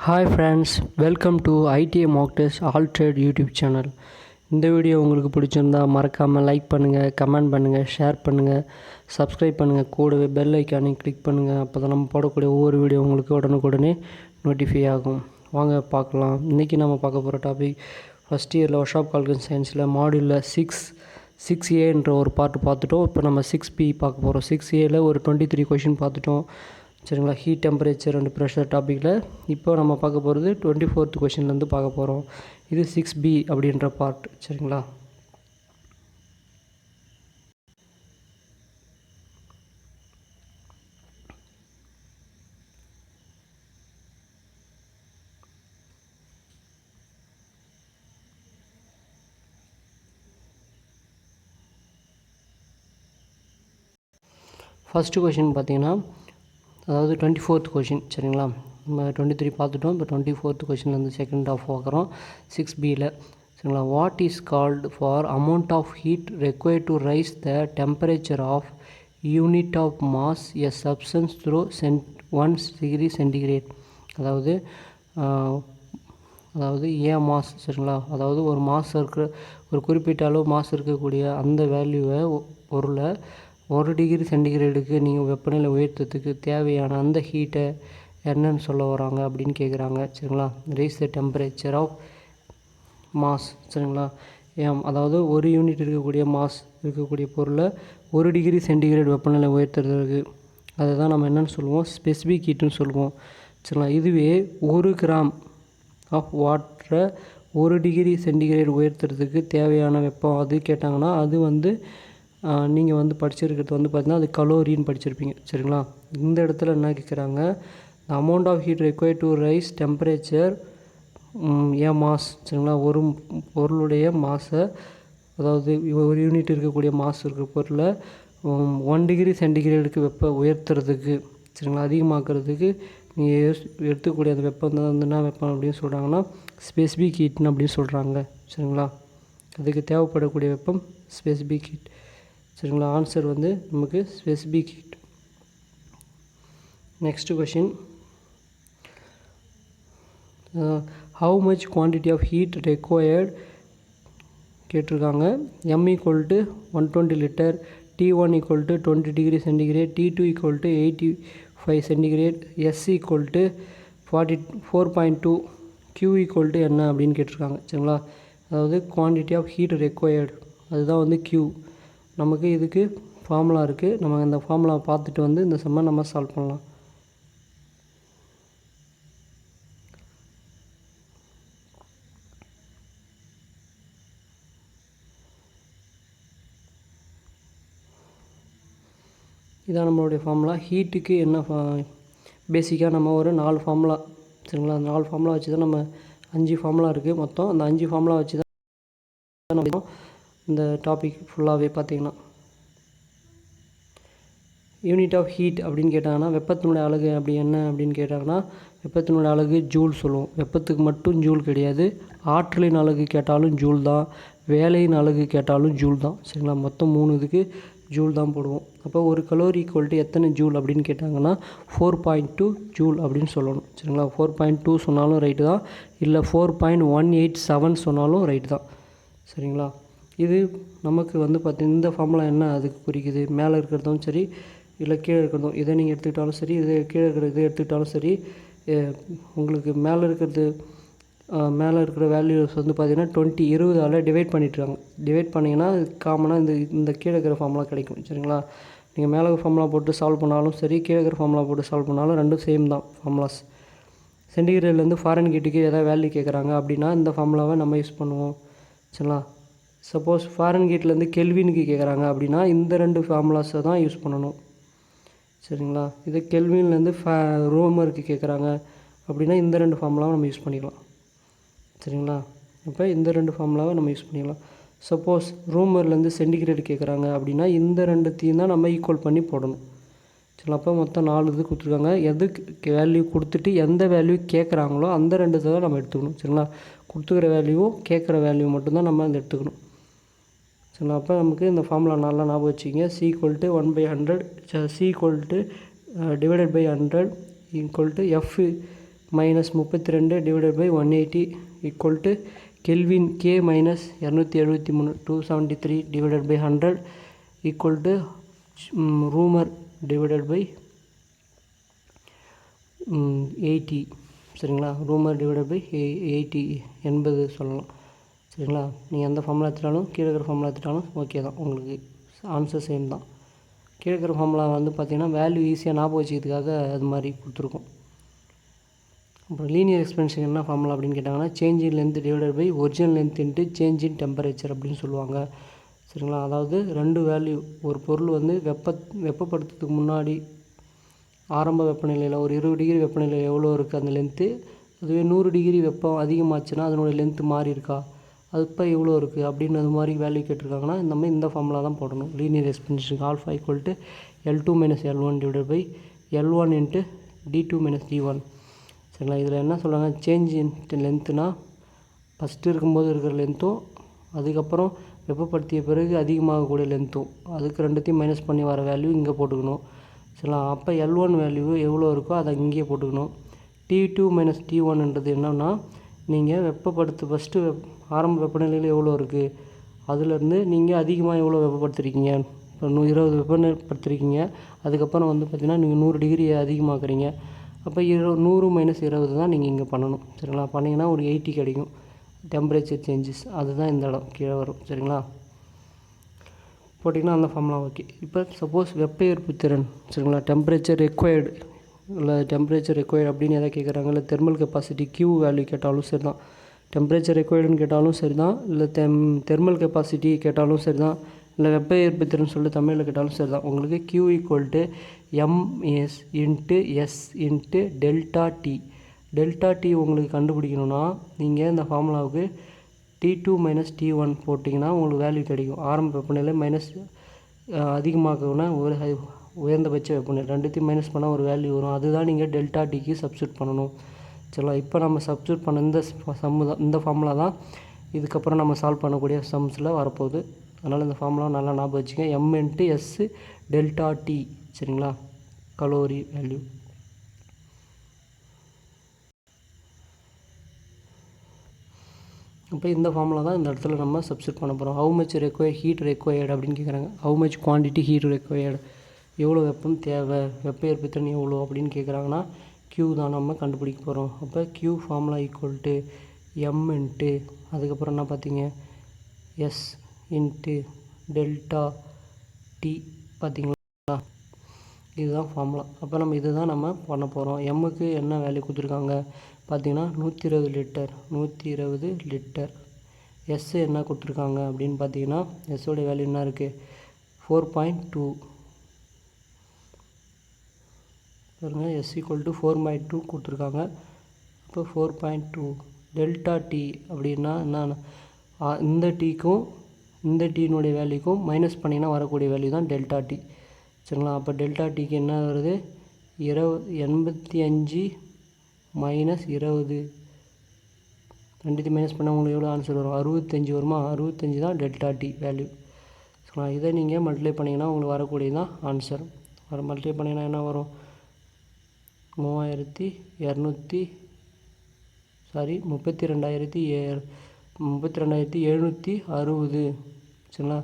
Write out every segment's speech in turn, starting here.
Hi friends, welcome to ITI Mach test all trade YouTube channel. இந்த video உங்களுக்கு பிடிச்சிருந்தா மறக்காமல் லைக் பண்ணுங்கள், கமெண்ட் பண்ணுங்கள், ஷேர் பண்ணுங்கள், சப்ஸ்கிரைப் பண்ணுங்கள், கூடவே பெல் ஐக்கானையும் கிளிக் பண்ணுங்கள். அப்போ தான் நம்ம போடக்கூடிய ஒவ்வொரு வீடியோ உங்களுக்கு உடனுக்குடனே நோட்டிஃபை ஆகும். வாங்க பார்க்கலாம். இன்றைக்கி நம்ம பார்க்க போகிற டாபிக் ஃபஸ்ட் இயரில் ஒர்க்ஷாப் கால்குலேஷன் சயின்ஸில் மாடியூலில் சிக்ஸ் ஏன்ற ஒரு பார்ட்டு பார்த்துட்டோம். இப்போ நம்ம 6B பார்க்க போகிறோம். 6Aயில் ஒரு 23 கொஷின் பார்த்துட்டோம். சரிங்களா? ஹீட், டெம்பரேச்சர் அண்ட் ப்ரெஷர் டாப்பிக்கில் இப்போ நம்ம பார்க்க போகிறது 24th கொஷின்லேருந்து பார்க்க போகிறோம். இது 6B அப்படின்ற பார்ட். சரிங்களா? ஃபஸ்ட்டு கொஷின் பார்த்தீங்கன்னா, அதாவது 24th கொஷின். சரிங்களா? நம்ம 23 பார்த்துட்டோம். இப்போ 24th கொஷின்லேருந்து செகண்ட் ஆஃப் பார்க்குறோம் 6Bயில். சரிங்களா? What is called for amount of heat required to rice the temperature of unit of mass a substance through 1 degree centigrade. அதாவது ஏன் மாஸ். சரிங்களா? அதாவது ஒரு மாஸ் இருக்கிற ஒரு குறிப்பிட்ட அளவு மாஸ் இருக்கக்கூடிய அந்த வேல்யூவை பொருளை 1 டிகிரி சென்டிகிரேடுக்கு நீங்கள் வெப்பநிலை உயர்த்தத்துக்கு தேவையான அந்த ஹீட்டை என்னன்னு சொல்ல வராங்க அப்படின்னு கேட்குறாங்க. சரிங்களா? Raise the temperature of mass. சரிங்களா? அதாவது ஒரு யூனிட் இருக்கக்கூடிய மாஸ் இருக்கக்கூடிய பொருளை 1 டிகிரி சென்டிகிரேட் வெப்பநிலை உயர்த்துறதுக்கு அதை தான் நம்ம என்னென்னு சொல்லுவோம், ஸ்பெசிஃபிக் ஹீட்டுன்னு சொல்லுவோம். சரிங்களா? இதுவே 1 கிராம் ஆஃப் வாட்டரை 1 டிகிரி சென்டிகிரேட் உயர்த்துறதுக்கு தேவையான வெப்பம் அது கேட்டாங்கன்னா அது நீங்கள் படிச்சிருக்கிறது பார்த்தீங்கன்னா அது கலோரின்னு படிச்சிருப்பீங்க. சரிங்களா? இந்த இடத்துல என்ன கேட்குறாங்க, the amount of heat required to raise temperature mass. சரிங்களா? ஒரு பொருளுடைய மாஸை, அதாவது ஒரு யூனிட் இருக்கக்கூடிய மாஸ் இருக்கிற பொருளை 1 டிகிரி சென்டிகிரேடுக்கு உயர்த்துறதுக்கு, சரிங்களா, அதிகமாக்குறதுக்கு நீங்கள் எடுத்துக்கூடிய அந்த வெப்பம் தான் என்ன வெப்பம் அப்படின்னு சொல்கிறாங்கன்னா ஸ்பெசிஃபிக் ஹீட்னு அப்படின்னு சொல்கிறாங்க. சரிங்களா? அதுக்கு தேவைப்படக்கூடிய வெப்பம் ஸ்பெசிஃபிக் ஹீட். சரிங்களா? ஆன்சர் நமக்கு specific heat. Next question, how much quantity of heat required கேட்டிருக்காங்க. M = 120 litre, T1 = 20 degree centigrade, T2 = 85 centigrade, S = 4.2, Q = என்ன அப்படின்னு கேட்டிருக்காங்க. சரிங்களா? அதாவது குவான்டிட்டி ஆஃப் ஹீட் ரெக்வயர்டு அதுதான் Q. நமக்கு இதுக்கு ஃபார்முலா இருக்குது. நம்ம இந்த ஃபார்முலா பார்த்துட்டு இந்த சம்மை நம்ம சால்வ் பண்ணலாம். இதான் நம்மளுடைய ஃபார்முலா. ஹீட்டுக்கு என்ன பேசிக்காக நம்ம ஒரு 4 ஃபார்முலா. சரிங்களா? அந்த 4 ஃபார்முலா வச்சு தான் நம்ம 5 ஃபார்முலா இருக்குது மொத்தம். அந்த 5 ஃபார்முலா வச்சு தான் நம்ம இந்த டாபிக் ஃபுல்லாகவே பார்த்திங்கன்னா, யூனிட் ஆஃப் ஹீட் அப்படின்னு கேட்டாங்கன்னா வெப்பத்தினுடைய அலகு அப்படி என்ன அப்படின்னு கேட்டாங்கன்னா வெப்பத்தினுடைய அலகு ஜூல் சொல்லுவோம். வெப்பத்துக்கு மட்டும் ஜூல் கிடையாது, ஆற்றலின் அலகு கேட்டாலும் ஜூல் தான், வேலையின் அலகு கேட்டாலும் ஜூல் தான். சரிங்களா? மொத்தம் 3 இதுக்கு ஜூல் தான் போடுவோம். அப்போ ஒரு கலோரி ஈக்குவல் எத்தனை ஜூல் அப்படின்னு கேட்டாங்கன்னா 4.2 ஜூல் அப்படின்னு சொல்லணும். சரிங்களா? 4.2 சொன்னாலும் ரைட்டு தான், இல்லை 4.187 சொன்னாலும் ரைட்டு தான். சரிங்களா? இது நமக்கு பார்த்திங்கன்னா இந்த ஃபார்முலா என்ன அதுக்கு குறிக்குது, மேலே இருக்கிறதும் சரி இல்லை கீழே இருக்கிறதும், இதை நீங்கள் எடுத்துக்கிட்டாலும் சரி, இது கீழே இருக்கிறது எடுத்துக்கிட்டாலும் சரி, உங்களுக்கு மேலே இருக்கிற வேல்யூஸ் பார்த்திங்கன்னா 20ஆல் டிவைட் பண்ணிட்டுருக்காங்க. டிவைட் பண்ணிங்கன்னா காமனாக இந்த கீழே இருக்கிற ஃபார்முலா கிடைக்கும். சரிங்களா? நீங்கள் மேலே ஃபார்முலா போட்டு சால்வ் பண்ணாலும் சரி, கீழே இருக்கிற ஃபார்முலா போட்டு சால்வ் பண்ணாலும் ரெண்டும் சேம் தான் ஃபார்முலாஸ். சென்டிகிரேட்லேருந்து ஃபாரின் ஹீட்டுக்கு ஏதாவது வேல்யூ கேட்குறாங்க அப்படின்னா இந்த ஃபார்முலாவை நம்ம யூஸ் பண்ணுவோம். சரிங்களா? சப்போஸ் ஃபாரின் ஹீட்லேருந்து கெல்வினுக்கு கேட்குறாங்க அப்படின்னா இந்த 2 ஃபார்முலாஸை தான் யூஸ் பண்ணணும். சரிங்களா? இது கெல்வின்லேருந்து ரோமருக்கு கேட்குறாங்க அப்படின்னா இந்த 2 ஃபார்முலாவை நம்ம யூஸ் பண்ணிக்கலாம். சரிங்களா? இப்போ இந்த 2 ஃபார்முலாவை நம்ம யூஸ் பண்ணிக்கலாம். சப்போஸ் ரூமர்லேருந்து சென்டிகிரேட் கேட்குறாங்க அப்படின்னா இந்த 2த்தையும் தான் நம்ம ஈக்குவல் பண்ணி போடணும். சரிங்களா? அப்போ மொத்தம் 4 இது கொடுத்துருக்காங்க. எதுக்கு வேல்யூ கொடுத்துட்டு எந்த வேல்யூ கேட்குறாங்களோ அந்த 2 தான் நம்ம எடுத்துக்கணும். சரிங்களா? கொடுத்துக்கிற வேல்யூவும் கேட்குற வேல்யூ மட்டும்தான் நம்ம எடுத்துக்கணும். சரிங்களா? அப்போ நமக்கு இந்த ஃபார்முலா நல்லா ஞாபகம் வச்சுக்கிங்க. C = 1/100, C = divided by 100 = F minus 32 divided by 180 equal to kelvin K minus 273 273 divided by 100 equal to Reaumur divided by 80. சரிங்களா, ரூமர் டிவைடட் பை 80 80 சொல்லலாம். சரிங்களா, நீங்கள் எந்த ஃபார்முலா எடுத்துட்டாலும் கீழே இருக்கிற ஃபார்முலா எடுத்துட்டாலும் ஓகே தான், உங்களுக்கு ஆன்சர் சேம் தான். கீழே இருக்கிற ஃபார்முலா வந்து பார்த்திங்கன்னா வேல்யூ ஈஸியாக ஞாபகம் வச்சுக்கிறதுக்காக அது மாதிரி கொடுத்துருக்கோம். அப்புறம் லீனியர் எக்ஸ்பென்ஷன் என்ன ஃபார்முலா அப்படின்னு கேட்டாங்கன்னா change in length divided by original length into change in temperature அப்படின்னு சொல்லுவாங்க. சரிங்களா, அதாவது ரெண்டு வேல்யூ, ஒரு பொருள் வந்து வெப்பப்படுத்துறதுக்கு முன்னாடி ஆரம்ப வெப்பநிலையில் ஒரு 20 டிகிரி வெப்பநிலையில் எவ்வளோ இருக்குது அந்த லென்த்து, அதுவே 100 டிகிரி வெப்பம் அதிகமாச்சுன்னா அதனுடைய லென்த்து மாறி இருக்கா, அது இப்போ எவ்வளோ இருக்குது அப்படின்னு அது மாதிரி வேல்யூ கேட்டிருக்காங்கன்னா இந்த மாதிரி இந்த ஃபார்முலா தான் போடணும். லீனியர் எக்ஸ்பென்ஷனுக்கு alpha equal to L2 minus L1 divided by L1 into D2 minus D1. சரிங்களா, இதில் என்ன சொல்கிறாங்க, சேஞ்ச் இன் லென்த்துனா ஃபஸ்ட்டு இருக்கும்போது இருக்கிற லென்த்தும் அதுக்கப்புறம் வெப்பப்படுத்திய பிறகு அதிகமாகக்கூடிய லென்த்தும், அதுக்கு ரெண்டுத்தையும் மைனஸ் பண்ணி வர வேல்யூ இங்கே போட்டுக்கணும். சரிங்களா, அப்போ L1 வேல்யூ எவ்வளோ இருக்கோ அதை இங்கேயே போட்டுக்கணும். T2 மைனஸ் T1ன்றது என்னன்னா, நீங்கள் ஃபஸ்ட்டு ஆரம்ப வெப்பநிலையில் எவ்வளோ இருக்குது அதுலேருந்து நீங்கள் அதிகமாக எவ்வளோ வெப்பப்படுத்திருக்கீங்க, இப்போ 20 வெப்பப்படுத்திருக்கீங்க, அதுக்கப்புறம் வந்து பார்த்திங்கன்னா நீங்கள் 100 டிகிரி அதிகமாக்குறீங்க, அப்போ 100 மைனஸ் 20 தான் நீங்கள் இங்கே பண்ணணும். சரிங்களா, பண்ணிங்கன்னா ஒரு 80 கிடைக்கும் டெம்பரேச்சர் சேஞ்சஸ், அதுதான் இந்த இடம் கீழே வரும். சரிங்களா, போட்டிங்கன்னா அந்த ஃபார்முலா ஓகே. இப்போ சப்போஸ் வெப்ப ஏற்பு திறன், சரிங்களா, டெம்பரேச்சர் ரெக்வயர்டு இல்லை டெம்பரேச்சர் ரெக்வயர்டு அப்படின்னு எதாவது கேட்குறாங்க, இல்லை தெர்மல் கெப்பாசிட்டி Q வேல்யூ கேட்டாலும் சரி தான், டெம்பரேச்சர் ரெக்வயர்டுன்னு கேட்டாலும் சரி தான், இல்லை தெர்மல் கெப்பாசிட்டி கேட்டாலும் சரி தான், இல்லை வெப்ப ஏற்பு திறன் சொல்லி தமிழில் கேட்டாலும் சரி தான். உங்களுக்கு Q equal to MS into S into delta T. Delta T உங்களுக்கு கண்டுபிடிக்கணும்னா நீங்கள் இந்த ஃபார்முலாவுக்கு T2 மைனஸ் T1 போட்டிங்கன்னா உங்களுக்கு வேல்யூ கிடைக்கும். ஆரம்ப வெப்பநிலை மைனஸ் அதிகமாகனா ஒரு உயர்ந்தபட்ச வெப்பநிலை, ரெண்டுத்தையும் மைனஸ் பண்ணால் ஒரு வேல்யூ வரும், அதுதான் நீங்கள் டெல்டா டிக்கு சப்ஸ்டியூட் பண்ணணும். சரிங்களா, இப்போ நம்ம சப்ஸ்டியூட் பண்ண இந்த இந்த ஃபார்முலா தான் இதுக்கப்புறம் நம்ம சால்வ் பண்ணக்கூடிய சம்ஸில் வரப்போகுது. அதனால் இந்த ஃபார்முலா நல்லா ஞாபகம் வச்சுங்க, M into S delta T. சரிங்களா, கலோரி வேல்யூ. இப்போ இந்த ஃபார்முலா தான் இந்த இடத்துல நம்ம சப்ஸ்டியூட் பண்ண போகிறோம். ஹவு மச் ஹீட் ரெக்வயர்டு அப்படின்னு கேட்குறாங்க. How much quantity heat required, எவ்வளோ வெப்பம் தேவை, வெப்ப ஏற்பு எவ்வளோ அப்படின்னு கேட்குறாங்கன்னா Q தான் நம்ம கண்டுபிடிக்க போகிறோம். அப்போ Q formula equal to M into அதுக்கப்புறம் என்ன பார்த்தீங்க எஸ் இன்ட்டு டெல்டா டி பார்த்தீங்களா, இதுதான் ஃபார்முலா. அப்போ நம்ம இதுதான் நம்ம பண்ண போகிறோம். எம்முக்கு என்ன வேல்யூ கொடுத்துருக்காங்க பார்த்தீங்கன்னா 120 லிட்டர் 120 லிட்டர். எஸ் என்ன கொடுத்துருக்காங்க அப்படின்னு பார்த்தீங்கன்னா எஸ்ஸோடைய வேல்யூ என்ன இருக்குது 4.2 பாருங்க, எஸ் ஈக்குவல் டு 4.2 கொடுத்துருக்காங்க. இப்போ 4.2 டெல்டா டி அப்படின்னா என்ன, இந்த டீக்கும் இந்த டீனுடைய வேல்யூக்கும் மைனஸ் பண்ணிங்கன்னா வரக்கூடிய வேல்யூ தான் டெல்டா டி. சரிங்களா, அப்போ டெல்டா டிக்கு என்ன வருது 85 மைனஸ் 20, ரெண்டுத்தையும் மைனஸ் பண்ணால் உங்களுக்கு எவ்வளோ ஆன்சர் வரும் 65 வருமா, 65 தான் டெல்டா டி வேல்யூ. சரிங்களா, இதை நீங்கள் மல்டிப்ளை பண்ணிங்கன்னா உங்களுக்கு வரக்கூடியது தான் ஆன்சர். மல்டிப்ளை பண்ணிங்கன்னா என்ன வரும் 32,760 சரிங்களா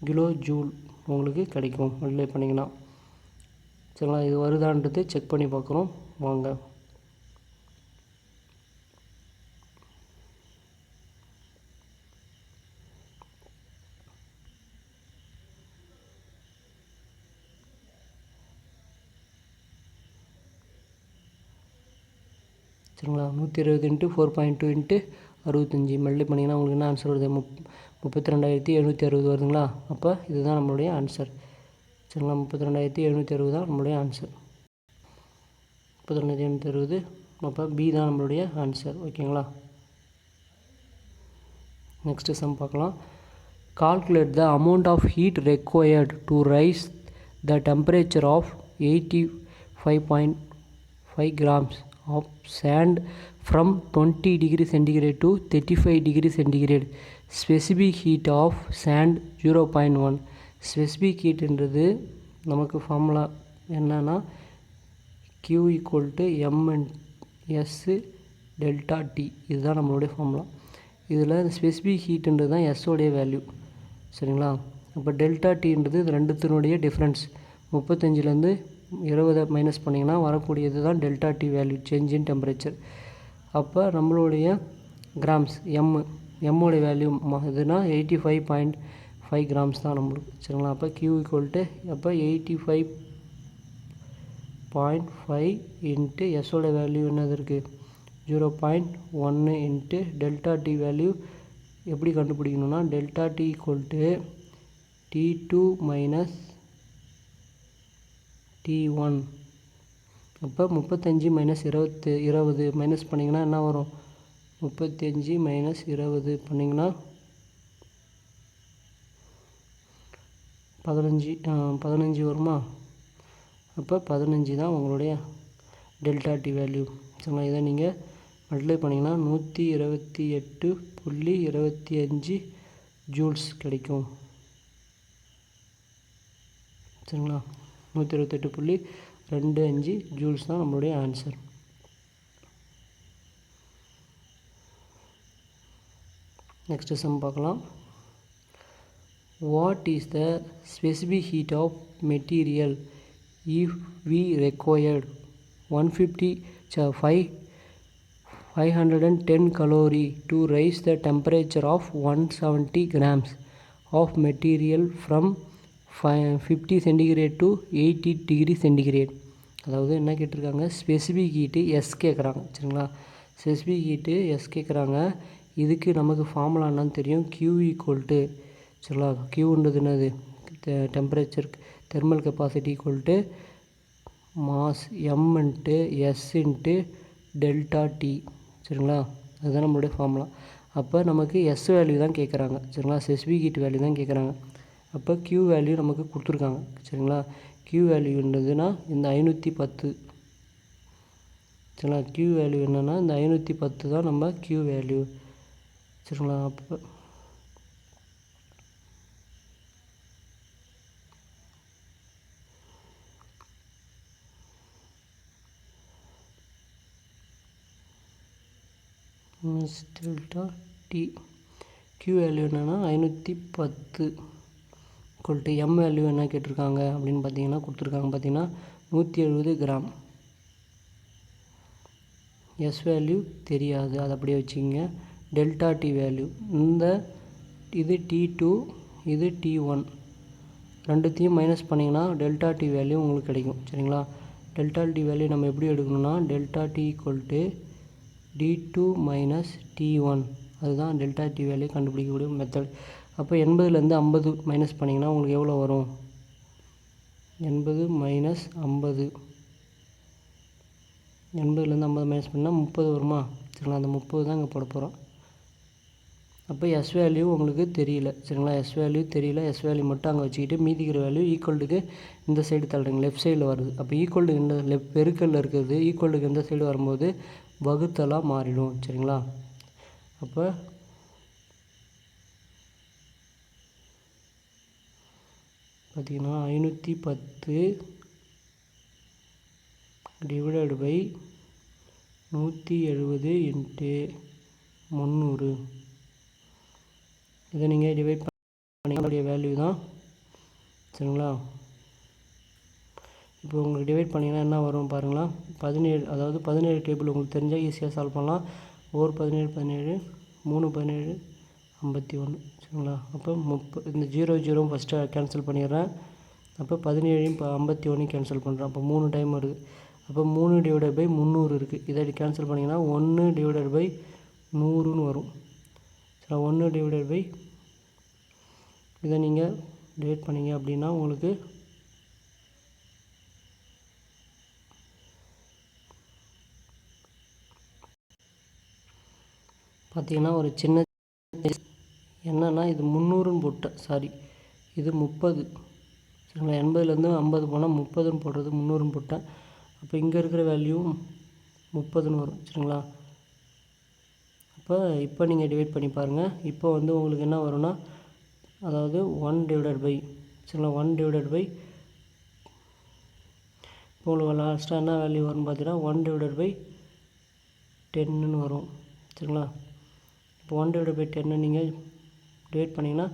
கிலோ ஜூல் உங்களுக்கு கிடைக்கும் மல்டிப்ளை பண்ணிங்கன்னா. சரிங்களா, இது வருதான்றது செக் பண்ணி பார்க்குறோம் வாங்க. சரிங்களா, 120 இன்ட்டு 4.2 இன்ட்டு 65 மல்டிப்ளை பண்ணிங்கன்னா உங்களுக்கு என்ன ஆன்சர் வருது 32,760 வருதுங்களா. அப்போ இதுதான் நம்மளுடைய ஆன்சர். சரிங்களா, 32,760 தான் நம்மளுடைய ஆன்சர். 32,760 அப்போ பி தான் நம்மளுடைய ஆன்சர். ஓகேங்களா, நெக்ஸ்ட்டு சம் பார்க்கலாம். Calculate the amount of heat required to rice the temperature of 85.5 grams of sand from 20 degree centigrade to 35 degree centigrade. Specific heat of sand 0.1. Specific heatன்றது நமக்கு formula என்னன்னா Q equal to S delta D, இதுதான் நம்மளுடைய formula. இதில் இந்த specific ஹீட்டுன்றது தான் எஸ்ஸோடைய value, சரிங்களா. அப்போ delta டீன்றது இது ரெண்டுத்தினுடைய டிஃப்ரென்ஸ். 35லேருந்து 20 மைனஸ் பண்ணிங்கன்னா வரக்கூடியது தான் delta D value, change in temperature. அப்போ நம்மளுடைய கிராம்ஸ் எம்மோடைய வேல்யூ இதுனா 85.5 கிராம்ஸ் தான் நம்மளுக்கு, சரிங்களா. அப்போ Q ஈக்குவல் டு அப்போ 85.5 இன்ட்டு எஸ்ஸோட வேல்யூ என்னது இருக்குது 0.1 இன்ட்டு டெல்டா டி வேல்யூ எப்படி கண்டுபிடிக்கணும்னா delta T equal to T2 minus T1. அப்போ 35 மைனஸ் 20 மைனஸ் பண்ணிங்கன்னா என்ன வரும், 35 மைனஸ் 20 பண்ணிங்கன்னா 15 வருமா. அப்போ 15 தான் உங்களுடைய டெல்டா டி வேல்யூ, சரிங்களா. இதை நீங்கள் மல்டிப்ளை பண்ணிங்கன்னா 128.25 ஜூல்ஸ் கிடைக்கும், சரிங்களா. 128.25 ஜூல்ஸ் தான் நம்மளுடைய ஆன்சர். நெக்ஸ்ட் சம் பார்க்கலாம். What is the specific heat of material if we required 510 calorie to raise the temperature of 170 grams of material from 50 centigrade to 80 degree centigrade. அதாவது என்ன கேட்டிருக்காங்க, ஸ்பெசிஃபிக் ஹீட்டு எஸ் கேட்குறாங்க, சரிங்களா. Specific heat S கேட்குறாங்க. இதுக்கு நமக்கு formula என்னன்னு தெரியும், Q ஈக்குவல் டு, சரிங்களா. Qன்றது என்னது temperature, thermal capacity equal to mass M into S into delta T, சரிங்களா. அதுதான் நம்மளுடைய ஃபார்முலா. அப்போ நமக்கு எஸ் வேல்யூ தான் கேட்குறாங்க, சரிங்களா. ஸ்பெசிஃபிக் ஹீட் வேல்யூ தான் கேட்குறாங்க. அப்போ Q வேல்யூ நமக்கு கொடுத்துருக்காங்க, சரிங்களா. Q வேல்யூன்றதுன்னா இந்த 510, சரிங்களா. Q வேல்யூ என்னென்னா இந்த 510 தான் நம்ம Q வேல்யூ, சரிங்களா. அப்போ டெல்டா டி Q வேல்யூ என்னென்னா 510 ஈக்குவல் டு எம் வேல்யூ என்ன கேட்டிருக்காங்க அப்படின்னு பார்த்தீங்கன்னா கொடுத்துருக்காங்க, பார்த்தீங்கன்னா 170 கிராம். எஸ் வேல்யூ தெரியாது, அதை அப்படியே வச்சுக்கிங்க. டெல்டா டி வேல்யூ இது T2 இது T1 ரெண்டுத்தையும் மைனஸ் பண்ணிங்கன்னா டெல்டா டி வேல்யூ உங்களுக்கு கிடைக்கும், சரிங்களா. டெல்டா டி வேல்யூ நம்ம எப்படி எடுக்கணும்னா delta T equal to D2 minus T1, அதுதான் டெல்டா டி வேல்யூ கண்டுபிடிக்கக்கூடிய மெத்தட். அப்போ 80லேருந்து 50 மைனஸ் பண்ணிங்கன்னா உங்களுக்கு எவ்வளோ வரும், 80 மைனஸ் 50, 80லேருந்து 50 மைனஸ் பண்ணால் 30 வருமா, சரிங்களா. அந்த 30 தான் இங்கே போட போகிறோம். அப்போ எஸ் வேல்யூ உங்களுக்கு தெரியல, சரிங்களா. எஸ் வேல்யூ தெரியல, எஸ் வேல்யூ மட்டும் அங்கே வச்சுக்கிட்டு மீதிக்கிற வேல்யூ ஈக்குவல்டுக்கு இந்த சைடு தள்ளுறீங்க, லெஃப்ட் சைடில் வருது. அப்போ ஈக்குவல்டு இந்த பெருக்கல்ல இருக்கிறது ஈக்குவல்டுக்கு இந்த சைடு வரும்போது வகுத்தலாக மாறிடும், சரிங்களா. அப்போ பார்த்திங்கன்னா 510 டிவைடட் பை 170 இன்ட்டு 300, இதை நீங்கள் டிவைட் பண்ணிய வேல்யூ தான், சரிங்களா. இப்போ உங்களுக்கு டிவைட் பண்ணிங்கன்னா என்ன வரும் பாருங்களா, 17, அதாவது 17 டேபிள் உங்களுக்கு தெரிஞ்சால் ஈஸியாக சால்வ் பண்ணலாம். 17 17 3 17 51, சரிங்களா. அப்போ 30, இந்த 0 ஃபஸ்ட்டு கேன்சல் பண்ணிடுறேன். அப்போ 17 51 கேன்சல் பண்ணுறேன். அப்போ 3 டைம் வருது. அப்போ 3 டிவைடட் பை 300 இருக்குது. இதை கேன்சல் பண்ணிங்கன்னா 1 டிவைடட் பை 100ன்னு வரும், சரி. 1 டிவைடட் பை இதை நீங்கள் டிவைட் பண்ணிங்க அப்படின்னா உங்களுக்கு பார்த்திங்கன்னா ஒரு சின்ன என்னென்னா இது 300ன்னு போட்டேன், சாரி இது 30, சரிங்களா. 80லேருந்து 50 போனால் 30ன்னு போடுறது 300ன்னு போட்டேன். அப்போ இங்கே இருக்கிற வேல்யூ 30ன்னு வரும், சரிங்களா. இப்போ நீங்கள் டிவைட் பண்ணி பாருங்கள். இப்போ வந்து உங்களுக்கு என்ன வரும்னா அதாவது 1 டிவைடட் பை, சரிங்களா. 1 டிவைடட் பை இப்போ உங்களுக்கு லாஸ்ட்டாக என்ன வேல்யூ வரும்னு பார்த்தீங்கன்னா 1 டிவைடட் பை 10ன்னு வரும். சரிங்களா? இப்போ 1/10 நீங்கள் டிவைட் பண்ணிங்கன்னா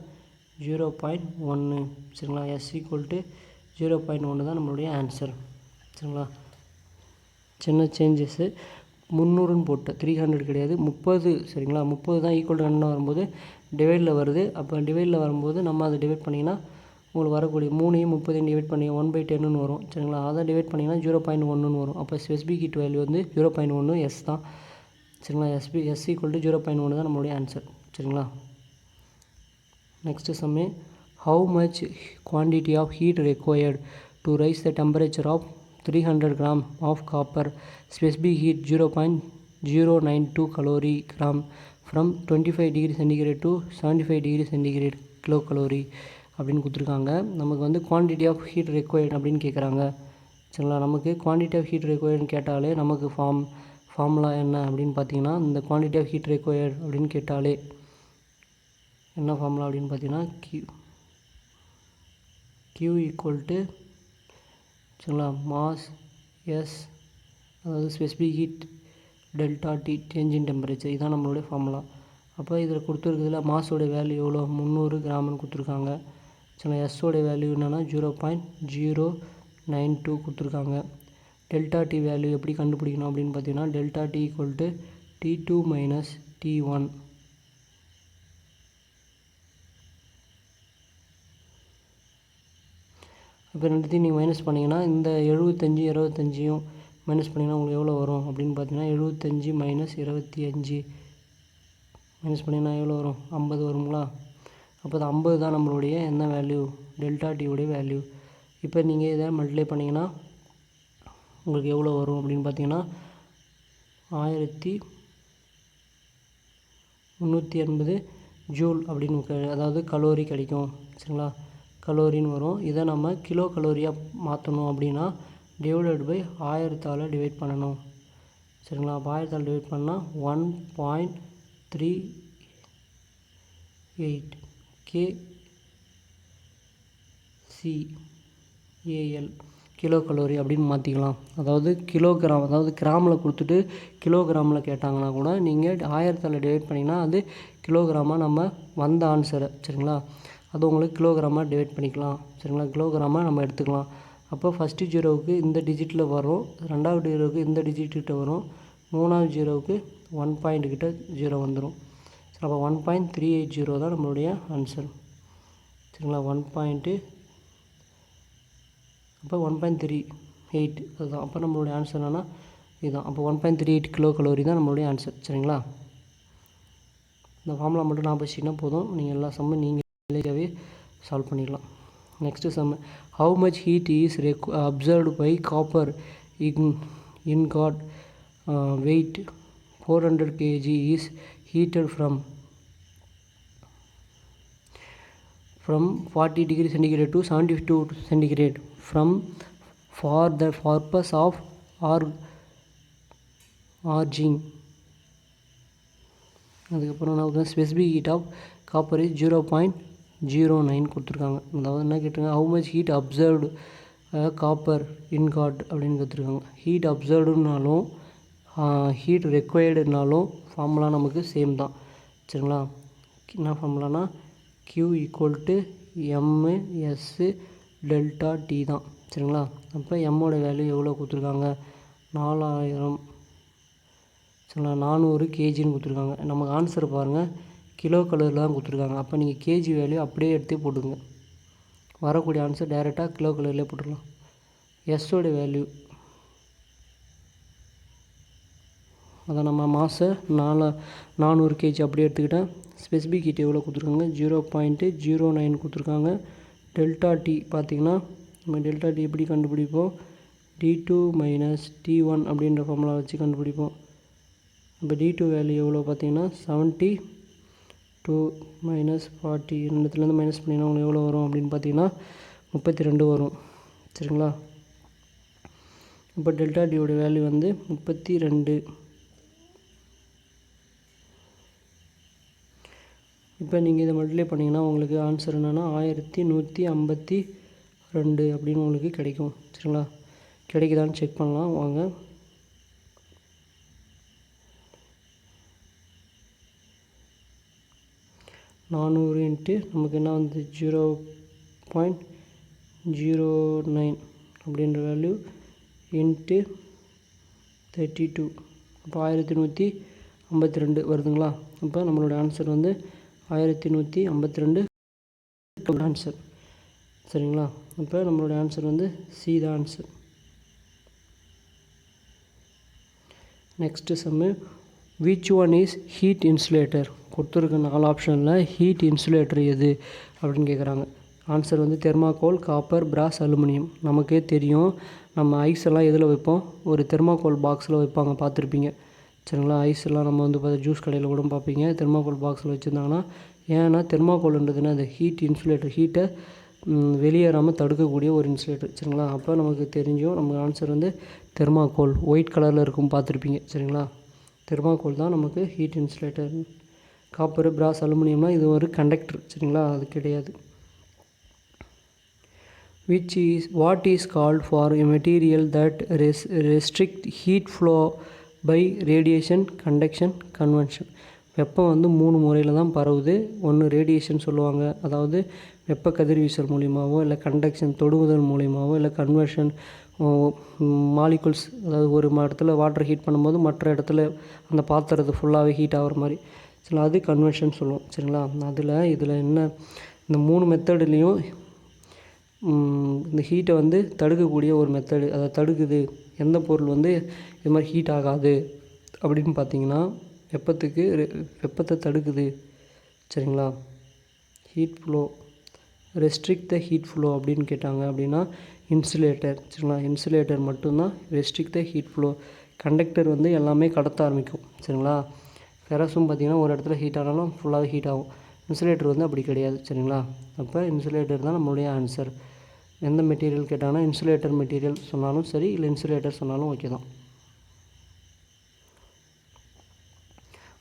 0.1. சரிங்களா? S = 0.1 தான் நம்மளுடைய ஆன்சர். சரிங்களா? சின்ன சேஞ்சஸ்ஸு 300ன்னு போட்டு 300 கிடையாது 30. சரிங்களா? 30 தான் ஈக்குவல் டு 2 வரும்போது டிவைடில் வருது. அப்போ டிவைடில் வரும்போது நம்ம அதை டிவைட் பண்ணிங்கன்னா உங்களுக்கு வரக்கூடிய 3ஐயும் 30ஐயும் டிவைட் பண்ணி 1/10ன்னு வரும். சரிங்களா? அதை டிவைட் பண்ணிங்கன்னா 0.1ன்னு வரும். அப்போ ஸ்பெசிஃபிக் ஹீட் வேல்யூ வந்து 0.1 S தான். சரிங்களா? S = 0.1 தான் நம்மளுடைய ஆன்சர். சரிங்களா? Next sum, how much quantity of heat required to rice the temperature of 300 gram of copper, specific heat 0.092 calorie gram from 25 degree centigrade to 75 degree centigrade kilo calorie அப்படின்னு கொடுத்துருக்காங்க. நமக்கு வந்து quantity of heat required அப்படின்னு கேட்குறாங்க. சரிங்களா? நமக்கு quantity of heat ரெக்வயர்டுன்னு கேட்டாலே நமக்கு ஃபார்முலா என்ன அப்படின்னு பார்த்தீங்கன்னா, இந்த குவான்டிட்டி ஆஃப் ஹீட் ரெக்வயர்டு அப்படின்னு கேட்டாலே என்ன ஃபார்முலா அப்படின்னு பார்த்தீங்கன்னா Q = சரிங்களா மாஸ் S, அதாவது specific heat delta T change in temperature. இதுதான் நம்மளுடைய ஃபார்முலா. அப்போ இதில் கொடுத்துருக்குறதுல மாஸோடைய வேல்யூ எவ்வளோ 300 கிராம்னு கொடுத்துருக்காங்க. சரிங்களா? எஸ்ஸோடைய வேல்யூ என்னென்னா 0.092 கொடுத்துருக்காங்க. டெல்டா T வேல்யூ எப்படி கண்டுபிடிக்கணும் அப்படின்னு பார்த்தீங்கன்னா, டெல்டா T = T2 - T1. இப்போ ரெண்டுத்தையும் நீங்கள் மைனஸ் பண்ணிங்கன்னா இந்த 75 25யும் மைனஸ் பண்ணிங்கன்னா உங்களுக்கு எவ்வளோ வரும் அப்படின்னு பார்த்தீங்கன்னா 75 - 25 மைனஸ் பண்ணிங்கன்னா எவ்வளோ வரும் 50 வருங்களா? அப்போ அது 50 தான் நம்மளுடைய என்ன வேல்யூ டெல்டா டியோடைய வேல்யூ. இப்போ நீங்கள் இதை மல்டிப்ளை பண்ணிங்கன்னா உங்களுக்கு எவ்வளோ வரும் அப்படின்னு பார்த்தீங்கன்னா 1380 ஜூல் அப்படின்னு அதாவது கலோரி கிடைக்கும். சரிங்களா? கலோரின்னு வரும். இதை நம்ம கிலோ கலோரியாக மாற்றணும் அப்படின்னா டிவைடட் பை 1000ஆல் டிவைட் பண்ணணும். சரிங்களா? அப்போ 1000ஆல் டிவைட் பண்ணால் 1.38 kcal கிலோ கலோரி அப்படின்னு மாற்றிக்கலாம். அதாவது கிலோகிராம், அதாவது கிராமில் கொடுத்துட்டு கிலோகிராமில் கேட்டாங்கன்னா கூட நீங்கள் 1000ஆல் டிவைட் பண்ணிங்கன்னா அது கிலோகிராமாக நம்ம வந்த ஆன்சரை சரிங்களா அது உங்களுக்கு கிலோகிராமாக டிவைட் பண்ணிக்கலாம். சரிங்களா? கிலோகிராமாக நம்ம எடுத்துக்கலாம். அப்போ ஃபஸ்ட்டு ஜீரோவுக்கு இந்த டிஜிட்டில் வரும், ரெண்டாவது ஜீரோவுக்கு இந்த டிஜிட்கிட்ட வரும், மூணாவது ஜீரோவுக்கு 1 பாயிண்ட் கிட்ட ஜீரோ வந்துடும். சரி, அப்போ 1.380 தான் நம்மளுடைய ஆன்சர். சரிங்களா? 1.38 அதுதான். அப்போ நம்மளுடைய ஆன்சர் என்னென்னா இதுதான். அப்போ 1.38 கிலோ கலோரி தான் நம்மளுடைய ஆன்சர். சரிங்களா? இந்த ஃபார்முலா மட்டும் நான் வச்சிங்கன்னா போதும், நீங்கள் எல்லா சம்மும் நீங்களாகவே சால்வ் பண்ணிடலாம். Next sum, how much heat is absorbed by copper ingot weight 400 kg is heated from 40 degree centigrade to 72 centigrade for the purpose of arging. அதுக்கப்புறம் நான் specific heat of copper is 0.09 கொடுத்துருக்காங்க. அதாவது என்ன கேட்டிருக்காங்க, how much heat absorbed copper ingot அப்படின்னு கொடுத்துருக்காங்க. Heat அப்சர்வ்டுனாலும் heat ரெக்வயர்டுனாலும் ஃபார்முலா நமக்கு சேம் தான். சரிங்களா? என்ன ஃபார்முலானா Q = MS டெல்டா T தான். சரிங்களா? அப்போ எம்மோட வேல்யூ எவ்வளோ கொடுத்துருக்காங்க 4000. சரிங்களா? 400 kgன்னு கொடுத்துருக்காங்க. நமக்கு ஆன்சர் பாருங்கள் கிலோ கலரில் தான் கொடுத்துருக்காங்க. அப்போ நீங்கள் கேஜி வேல்யூ அப்படியே எடுத்து போட்டுங்க. வரக்கூடிய ஆன்சர் டைரெக்டாக கிலோ கலர்லேயே போட்டுடலாம். எஸ்ஸோட வேல்யூ அதை நம்ம மாசை 400 kg அப்படியே எடுத்துக்கிட்டேன். ஸ்பெசிஃபிக் ஹீட் எவ்வளோ கொடுத்துருக்காங்க 0.09 கொடுத்துருக்காங்க. டெல்டா டி பார்த்திங்கன்னா நம்ம டெல்டா டி எப்படி கண்டுபிடிப்போம், D2 - T1 அப்படின்ற ஃபார்முலா வச்சு கண்டுபிடிப்போம். இப்போ D2 வேல்யூ எவ்வளோ பார்த்தீங்கன்னா 72 - 40 ரெண்டுத்துலேருந்து மைனஸ் பண்ணிங்கன்னா உங்களுக்கு எவ்வளோ வரும் அப்படின்னு பார்த்தீங்கன்னா 32 வரும். சரிங்களா? இப்போ டெல்டா டியோட வேல்யூ வந்து 32. இப்போ நீங்கள் இதை மல்டிப்ளை பண்ணிங்கன்னா உங்களுக்கு ஆன்சர் என்னென்னா 1152 அப்படின்னு உங்களுக்கு கிடைக்கும். சரிங்களா? கிடைக்குதான்னு செக் பண்ணலாம் வாங்க. 400 இன்ட்டு நமக்கு என்ன வந்து 0.09 அப்படின்ற வேல்யூ இன்ட்டு 32, அப்போ 1152 வருதுங்களா. இப்போ நம்மளோட ஆன்சர் வந்து 1152 ஆன்சர். சரிங்களா. இப்போ நம்மளோட ஆன்சர் வந்து சி தான் answer. Next sum, which one is heat insulator. கொடுத்துருக்க 4 ஆப்ஷனில் ஹீட் இன்சுலேட்டர் எது அப்படின்னு கேட்குறாங்க. ஆன்சர் வந்து தெர்மாக்கோல், காப்பர், பிராஸ், அலுமினியம். நமக்கே தெரியும், நம்ம ஐஸ் எல்லாம் எதில் வைப்போம், ஒரு தெர்மாக்கோல் பாக்ஸில் வைப்பாங்க, பார்த்துருப்பீங்க. சரிங்களா. ஐஸ் எல்லாம் நம்ம வந்து பார்த்தா ஜூஸ் கடையில் கூட பார்ப்பீங்க, தெர்மாக்கோல் பாக்ஸில் வச்சுருந்தாங்கன்னா. ஏன்னா தெர்மாக்கோல்ன்றதுன்னா அது ஹீட் இன்சுலேட்டர், ஹீட்டை வெளியேறாமல் தடுக்கக்கூடிய ஒரு இன்சுலேட்டர். சரிங்களா. அப்போ நமக்கு தெரிஞ்சும் நம்ம ஆன்சர் வந்து தெர்மாக்கோல், ஒயிட் கலரில் இருக்கும், பார்த்துருப்பீங்க. சரிங்களா. தெர்மாக்கோல் தான் நமக்கு ஹீட் இன்சுலேட்டர். காப்பர், பிராஸ், அலுமினியம்னா இது ஒரு கண்டக்டர். சரிங்களா. அது கிடையாது. What is called for a material that restrict heat flow by radiation, conduction, convection. வெப்பம் வந்து 3 முறையில் தான் பரவுது. ஒன்று ரேடியேஷன் சொல்லுவாங்க, அதாவது வெப்ப கதிர்வீசல் மூலியமாகவோ, இல்லை கண்டக்ஷன் தொடுவதன் மூலியமாகவோ, இல்லை கன்வர்ஷன் மாலிகுல்ஸ், அதாவது ஒரு இடத்துல வாட்டர் ஹீட் பண்ணும்போது மற்ற இடத்துல அந்த பாத்திரத்தை ஃபுல்லாகவே ஹீட் ஆகிற மாதிரி. சரிங்களா. அது கன்வர்ஷன் சொல்லுவோம். சரிங்களா. இதில் என்ன, இந்த 3 மெத்தட்லேயும் இந்த ஹீட்டை வந்து தடுக்கக்கூடிய ஒரு மெத்தடு, அதை தடுக்குது. எந்த பொருள் வந்து இது மாதிரி ஹீட் ஆகாது அப்படின்னு பார்த்தீங்கன்னா, வெப்பத்தை தடுக்குது. சரிங்களா. Heat flow, restrict the heat flow அப்படின்னு கேட்டாங்க அப்படின்னா இன்சுலேட்டர். சரிங்களா. இன்சுலேட்டர் மட்டும்தான் restrict the heat flow. Conductor வந்து எல்லாமே கடத்த ஆரம்பிக்கும். சரிங்களா. ஃபெரஸும் பார்த்திங்கன்னா ஒரு இடத்துல ஹீட் ஆனாலும் ஃபுல்லாகவே ஹீட் ஆகும். இன்சுலேட்டர் வந்து அப்படி கிடையாது. சரிங்களா. அப்போ இன்சுலேட்டர் தான் நம்மளுடைய ஆன்சர். எந்த மெட்டீரியல் கேட்டாங்கன்னா இன்சுலேட்டர் மெட்டீரியல் சொன்னாலும் சரி, இல்லை இன்சுலேட்டர் சொன்னாலும் ஓகே தான்.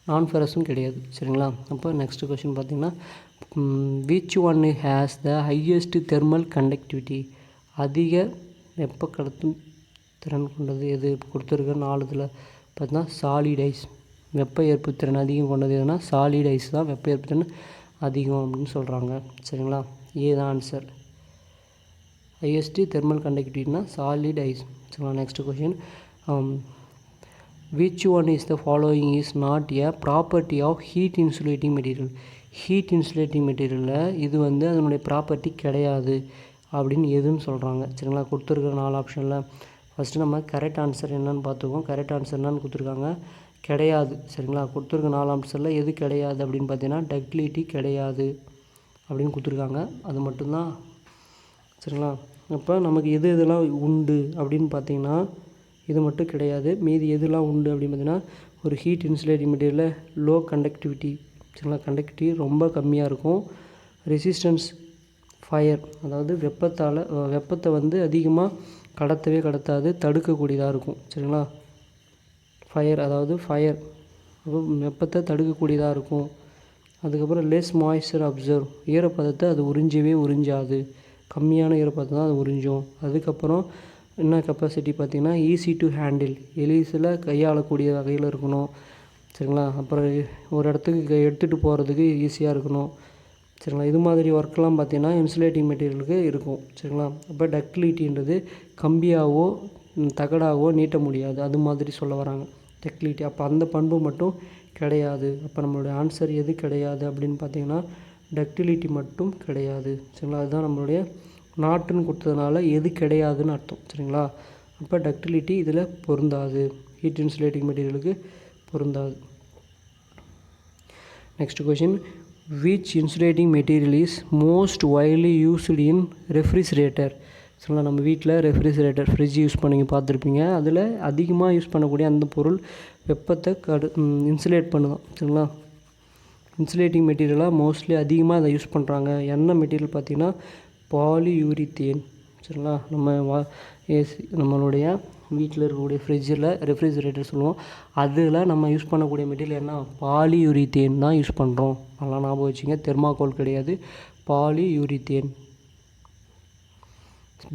நான் ஃபெரஸும் கிடையாது. சரிங்களா. அப்போ நெக்ஸ்ட் கொஸ்டின் பார்த்திங்கன்னா, which one has the highest thermal conductivity. அதிக வெப்ப கடத்தும் திறன் கொண்டது எது கொடுத்துருக்க 4 பார்த்தீங்கன்னா சாலிட் ஐஸ். வெப்ப ஏற்பு திறன் அதிகம் கொண்டது எதுனா சாலிட் ஐஸ் தான் வெப்ப ஏற்பு திறன் அதிகம் அப்படின்னு சொல்கிறாங்க. சரிங்களா. ஏதான் ஆன்சர். ஹையஸ்ட் தெர்மல் கண்டக்டிவிட்டினா சாலிட் ஐஸ். சரிங்களா. Next question, which one is the following is not a property of heat insulating material. Heat insulating மெட்டீரியலில் இது வந்து அதனுடைய ப்ராப்பர்ட்டி கிடையாது அப்படின்னு எதுன்னு சொல்கிறாங்க. சரிங்களா. கொடுத்துருக்குற 4 ஆப்ஷனில் ஃபஸ்ட்டு நம்ம கரெக்ட் ஆன்சர் என்னன்னு பார்த்துக்குவோம். கரெக்ட் ஆன்சர் என்னன்னு கொடுத்துருக்காங்க, கிடையாது. சரிங்களா. கொடுத்துருக்க 4 ஆன்சரில் எது கிடையாது அப்படின்னு பார்த்தீங்கன்னா டக்டிலிட்டி கிடையாது அப்படின்னு கொடுத்துருக்காங்க. அது மட்டும்தான். சரிங்களா. அப்போ நமக்கு எதெல்லாம் உண்டு அப்படின்னு பார்த்தீங்கன்னா இது மட்டும் கிடையாது. மீதி எதுலாம் உண்டு அப்படின்னு பார்த்தீங்கன்னா, ஒரு ஹீட் இன்சுலேட்டிங் மெட்டீரியலில் லோ கண்டக்டிவிட்டி. சரிங்களா. கண்டக்டிவிட்டி ரொம்ப கம்மியாக இருக்கும். ரெசிஸ்டன்ஸ் ஃபயர், அதாவது வெப்பத்தை வந்து அதிகமாக கடத்தாது, தடுக்கக்கூடியதாக இருக்கும். சரிங்களா. ஃபயர் அப்போ வெப்பத்தை தடுக்கக்கூடியதாக இருக்கும். அதுக்கப்புறம் லெஸ் மாய்ஸ்சர் அப்சர்வ், ஈரப்பதத்தை அது உறிஞ்சாது, கம்மியான ஈரப்பதத்தை தான் அது உறிஞ்சும். அதுக்கப்புறம் என்ன கெப்பாசிட்டி பார்த்திங்கன்னா ஈஸி டு ஹேண்டில், எளிதில் கையாளக்கூடிய வகையில் இருக்கணும். சரிங்களா. அப்புறம் ஒரு இடத்துக்கு எடுத்துகிட்டு போகிறதுக்கு ஈஸியாக இருக்கணும். சரிங்களா. இது மாதிரி ஒர்க்கெலாம் பார்த்திங்கன்னா இன்சுலேட்டிங் மெட்டீரியலுக்கு இருக்கும். சரிங்களா. அப்போ டக்டிலிட்டின்றது கம்பியாகவோ தகடாகவோ நீட்ட முடியாது, அது மாதிரி சொல்ல வராங்க டக்டிலிட்டி. அப்போ அந்த பண்பு மட்டும் கிடையாது. அப்போ நம்மளுடைய ஆன்சர் எது கிடையாது அப்படின்னு பார்த்திங்கன்னா டக்டிலிட்டி மட்டும் கிடையாது. சரிங்களா. அதுதான் நம்மளுடைய நாட்டுன்னு கொடுத்ததுனால எது கிடையாதுன்னு அர்த்தம். சரிங்களா. அப்போ டக்டிலிட்டி இதில் பொருந்தாது, ஹீட் இன்சுலேட்டிங் மெட்டீரியலுக்கு பொருந்தாது. Next question, which insulating material is most widely used in refrigerator. சரிங்களா. நம்ம வீட்டில் ரெஃப்ரிஜிரேட்டர், ஃப்ரிட்ஜ் யூஸ் பண்ணி பார்த்துருப்பீங்க. அதில் அதிகமாக யூஸ் பண்ணக்கூடிய அந்த பொருள் வெப்பத்தை இன்சுலேட் பண்ணுதான். சரிங்களா. இன்சுலேட்டிங் மெட்டீரியலாக மோஸ்ட்லி அதிகமாக அதை யூஸ் பண்ணுறாங்க. என்ன மெட்டீரியல் பார்த்திங்கன்னா பாலியூரித்தேன். சரிங்களா. நம்மளுடைய வீட்டில் இருக்கக்கூடிய ஃப்ரிட்ஜில் ரெஃப்ரிஜிரேட்டர் சொல்லுவோம். அதில் நம்ம யூஸ் பண்ணக்கூடிய மெட்டீரியல் என்ன, பாலியூரித்தேன் தான் யூஸ் பண்ணுறோம். நல்லா ஞாபகம் வச்சுங்க, தெர்மாக்கோல் கிடையாது, பாலியூரித்தேன்.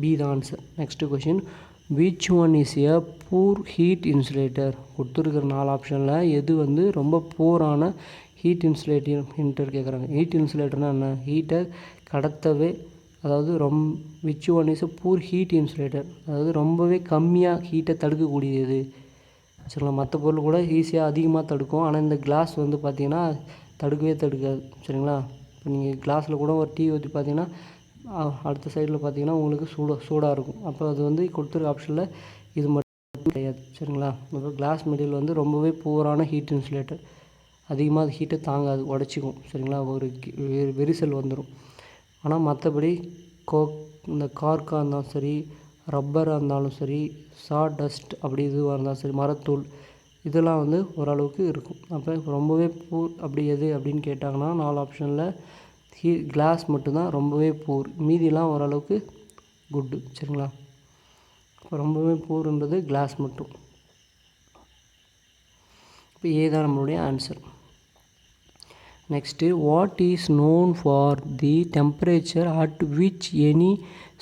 பி தான் answer. Next question, which one is a poor heat insulator? கொடுத்துருக்கிற 4 ஆப்ஷனில் எது வந்து ரொம்ப பூரான ஹீட் இன்சுலேட்டர் கேட்குறாங்க. ஹீட் இன்சுலேட்டர்னால் என்ன? ஹீட்டை கடத்தவே, அதாவது which one is a poor heat insulator, அதாவது ரொம்பவே கம்மியாக ஹீட்டை தடுக்கக்கூடியது. சரிங்களா? மற்ற பொருள் கூட ஈஸியாக அதிகமாக தடுக்கும். ஆனால் இந்த கிளாஸ் வந்து பார்த்திங்கன்னா தடுக்கவே தடுக்காது. சரிங்களா? இப்போ நீங்கள் கிளாஸில் கூட ஒரு டீ ஊற்றி பார்த்தீங்கன்னா அடுத்த சைடில் பார்த்தீங்கன்னா உங்களுக்கு சூடாக இருக்கும். அப்போ அது வந்து கொடுத்துருக்க ஆப்ஷனில் இது மட்டும் கிடையாது. சரிங்களா? இப்போ கிளாஸ் மெட்டீரியல் வந்து ரொம்பவே பூரான ஹீட் இன்சுலேட்டர். அதிகமாக அது ஹீட்டை தாங்காது, உடச்சிக்கும். சரிங்களா? ஒரு விரிசல் வந்துடும். ஆனால் மற்றபடி இந்த கார்க்காக இருந்தாலும் சரி, ரப்பராக இருந்தாலும் சரி, டஸ்ட் அப்படி இதுவாக இருந்தாலும் சரி, மரத்தூள் இதெல்லாம் வந்து ஓரளவுக்கு இருக்கும். அப்போ ரொம்பவே அப்படி எது அப்படின்னு கேட்டாங்கன்னா 4 ஆப்ஷனில் கிளாஸ் மட்டும்தான் ரொம்பவே பூர், மீதியெல்லாம் ஓரளவுக்கு குட்டு. சரிங்களா? இப்போ ரொம்பவே பூர்ன்றது கிளாஸ் மட்டும். இப்போ ஏ தான் நம்மளுடைய answer. Next, what is known for the temperature at which any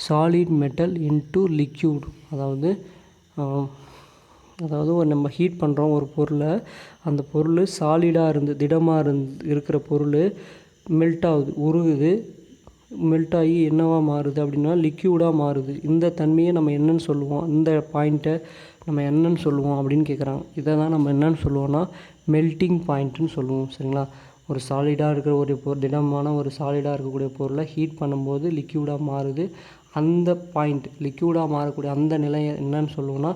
solid metal into liquid? அதாவது நம்ம ஹீட் பண்ணுறோம் ஒரு பொருளை, அந்த பொருள் சாலிடாக திடமாக இருக்கிற பொருள் மெல்ட் ஆகுது, உருகுது, மெல்ட் ஆகி என்னவா மாறுது அப்படின்னா லிக்யூடாக மாறுது. இந்த தன்மையை நம்ம என்னன்னு சொல்லுவோம்? இந்த பாயிண்ட்டை நம்ம என்னன்னு சொல்லுவோம் அப்படின்னு கேட்குறாங்க. இதை தான் நம்ம என்னன்னு சொல்லுவோம்னா மெல்ட்டிங் பாயிண்ட்டுன்னு சொல்லுவோம். சரிங்களா? ஒரு சாலிடாக இருக்கிற ஒரு திடமான ஒரு சாலிடாக இருக்கக்கூடிய பொருளை ஹீட் பண்ணும்போது லிக்யூடாக மாறுது. அந்த பாயிண்ட் லிக்யூடாக மாறக்கூடிய அந்த நிலையை என்னன்னு சொல்லுவோம்னா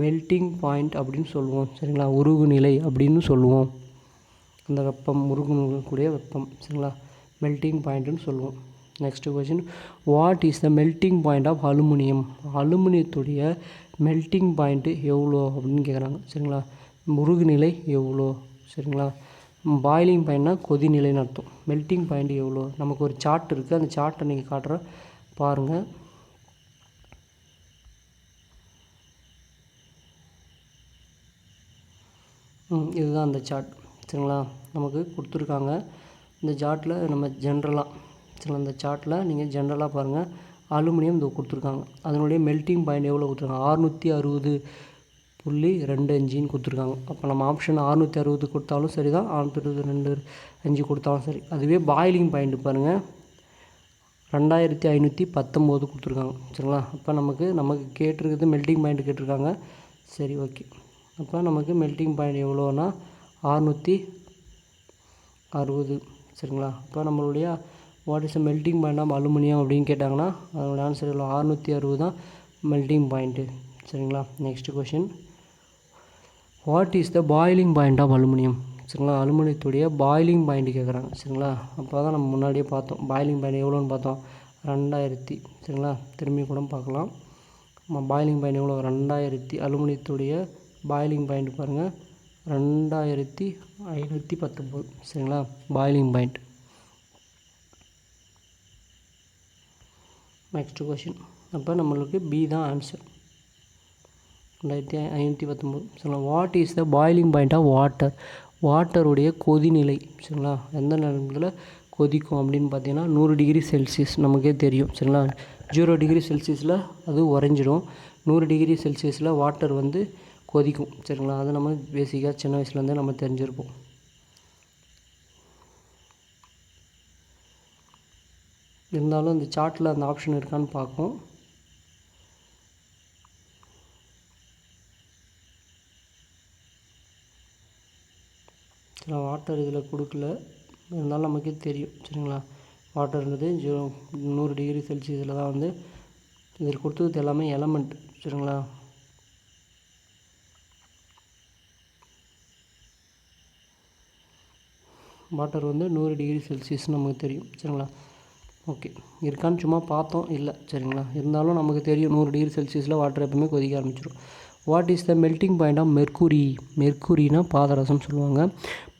மெல்ட்டிங் பாயிண்ட் அப்படின்னு சொல்லுவோம். சரிங்களா? உருகு நிலை அப்படின்னு சொல்லுவோம். அந்த வெப்பம், உருகக்கூடிய வெப்பம். சரிங்களா? மெல்ட்டிங் பாயிண்ட்டுன்னு சொல்லுவோம். Next question, what is the melting point of aluminium? அலுமினியத்துடைய மெல்ட்டிங் பாயிண்ட்டு எவ்வளோ அப்படின்னு கேட்குறாங்க. சரிங்களா? உருகு நிலை எவ்வளோ? சரிங்களா? பாயிலிங் பாயிண்ட்னா கொதிநிலைன்னு அர்த்தம். மெல்ட்டிங் பாயிண்ட் எவ்வளோ? நமக்கு ஒரு சார்ட் இருக்குது, அந்த சார்ட்டை நீங்கள் காட்டுற பாருங்கள். இதுதான் அந்த சார்ட். சரிங்களா? நமக்கு கொடுத்துருக்காங்க. இந்த சார்ட்டில் நம்ம ஜென்ரலாக சரிங்களா, இந்த சார்ட்டில் நீங்கள் ஜென்ரலாக பாருங்கள். அலுமினியம் இது கொடுத்துருக்காங்க. அதனுடைய மெல்ட்டிங் பாயிண்ட் எவ்வளோ கொடுத்துருக்காங்க? 660.25 கொடுத்துருக்காங்க. அப்போ நம்ம ஆப்ஷன் 660 கொடுத்தாலும் சரி தான், 662.5 கொடுத்தாலும் சரி. அதுவே பாயிலிங் பாயிண்ட் பாருங்கள், 2519 கொடுத்துருக்காங்க. சரிங்களா? அப்போ நமக்கு கேட்டிருக்குது மெல்ட்டிங் பாயிண்ட் கேட்டிருக்காங்க. சரி, ஓகே. அப்போ நமக்கு மெல்ட்டிங் பாயிண்ட் எவ்வளோன்னா 660. சரிங்களா? அப்போ நம்மளுடைய what is the melting point of aluminium அப்படின்னு கேட்டாங்கன்னா அதோட ஆன்சர் எவ்வளோ? 660 தான் மெல்ட்டிங் பாயிண்ட்டு. சரிங்களா? Next question, what is the boiling point of aluminium? சரிங்களா? அலுமினியத்துடைய பாயிலிங் பாயிண்ட் கேட்குறாங்க. சரிங்களா? அப்போ தான் நம்ம முன்னாடியே பார்த்தோம் பாயிலிங் பாயிண்ட் எவ்வளோன்னு பார்த்தோம், 2000. சரிங்களா? திரும்பி கூட பார்க்கலாம். பாயிலிங் பாயிண்ட் எவ்வளோ? 2000. அலுமினியத்துடைய பாயிலிங் பாயிண்ட் பாருங்கள், 2519. சரிங்களா? Boiling point. நெக்ஸ்ட் கொஷின், அப்போ நம்மளுக்கு பி தான் ஆன்சர், 2519. சரிங்களா? What is the boiling point of water? வாட்டருடைய கொதிநிலை. சரிங்களா? எந்த நேரத்தில் கொதிக்கும் அப்படின்னு பார்த்தீங்கன்னா 100 டிகிரி செல்சியஸ் நமக்கே தெரியும். சரிங்களா? 0 டிகிரி செல்சியஸில் அது உறைஞ்சிடும். 100 டிகிரி செல்சியஸில் வாட்டர் வந்து கொதிக்கும். சரிங்களா? அது நம்ம பேசிக்காக சின்ன வயசுலேருந்தே நம்ம தெரிஞ்சிருப்போம். இருந்தாலும் இந்த சார்ட்டில் அந்த ஆப்ஷன் இருக்கான்னு பார்ப்போம். சில வாட்டர் இதில் கொடுக்கல, இருந்தாலும் நமக்கே தெரியும். சரிங்களா? வாட்டர்ன்றது 100 டிகிரி செல்சியஸில் தான் வந்து இதில் கொடுத்தது எல்லாமே எலமெண்ட். சரிங்களா? வாட்டர் வந்து 100 டிகிரி செல்சியஸ் நமக்கு தெரியும். சரிங்களா? ஓகே, இருக்கான்னு சும்மா பார்த்தோம், இல்லை. சரிங்களா? இருந்தாலும் நமக்கு தெரியும் 100 டிகிரி செல்சியஸில் வாட்டர் எப்பவுமே கொதிக்க ஆரம்பிச்சிடும். What is the melting point of mercury? மெர்க்குரினா பாதரசம்னு சொல்லுவாங்க.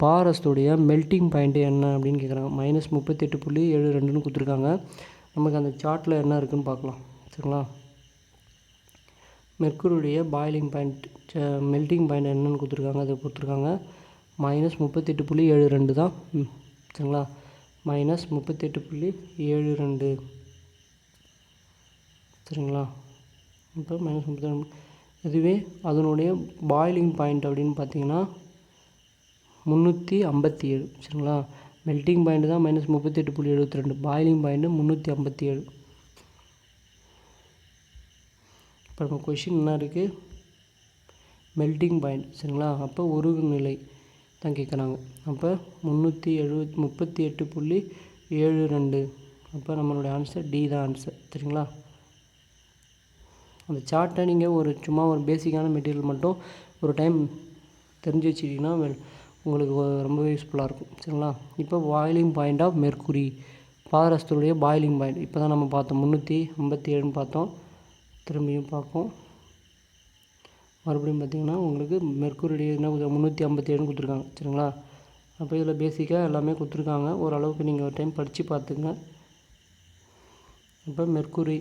பாதரசத்துடைய மெல்ட்டிங் பாயிண்ட்டு என்ன அப்படின்னு கேட்குறாங்க. -38.72ன்னு கொடுத்துருக்காங்க. நமக்கு அந்த சார்ட்டில் என்ன இருக்குதுன்னு பார்க்கலாம். சரிங்களா? மெர்க்குரியுடைய பாயிலிங் பாயிண்ட் மெல்ட்டிங் பாயிண்ட் என்னென்னு கொடுத்துருக்காங்க, அதை கொடுத்துருக்காங்க. -38.72 தான். சரிங்களா? -38.72. சரிங்களா? இப்போ -32. இதுவே அதனுடைய பாயிலிங் பாயிண்ட் அப்படின்னு பார்த்தீங்கன்னா 357. சரிங்களா, மெல்ட்டிங் பாயிண்ட் தான் -38.72, பாயிலிங் பாயிண்ட்டு 357. இப்போ நம்ம கொஷின் என்ன இருக்குது, மெல்ட்டிங் பாயிண்ட். சரிங்களா, அப்போ உருகு நிலை தான் கேட்குறாங்க. அப்போ 38.72. அப்போ நம்மளுடைய ஆன்சர் டி தான் ஆன்சர். சரிங்களா, அந்த சார்ட்டை நீங்கள் சும்மா ஒரு பேசிக்கான மெட்டீரியல் மட்டும் ஒரு டைம் தெரிஞ்சு வச்சுக்கிட்டிங்கன்னா உங்களுக்கு ரொம்பவே யூஸ்ஃபுல்லாக இருக்கும். சரிங்களா, இப்போ பாயிலிங் பாயிண்ட் ஆஃப் மெர்க்குரி, பாதரசத்துடைய பாயிலிங் பாயிண்ட் இப்போ தான் நம்ம பார்த்தோம். 357 பார்த்தோம். திரும்பியும் பார்ப்போம். மறுபடியும் பார்த்திங்கன்னா உங்களுக்கு மெர்க்குரியுடைய என்ன 357 கொடுத்துருக்காங்க. சரிங்களா, அப்போ இதில் பேசிக்காக எல்லாமே கொடுத்துருக்காங்க. ஓரளவுக்கு நீங்கள் ஒரு டைம் படித்து பார்த்துங்க. இப்போ மெர்க்குரி,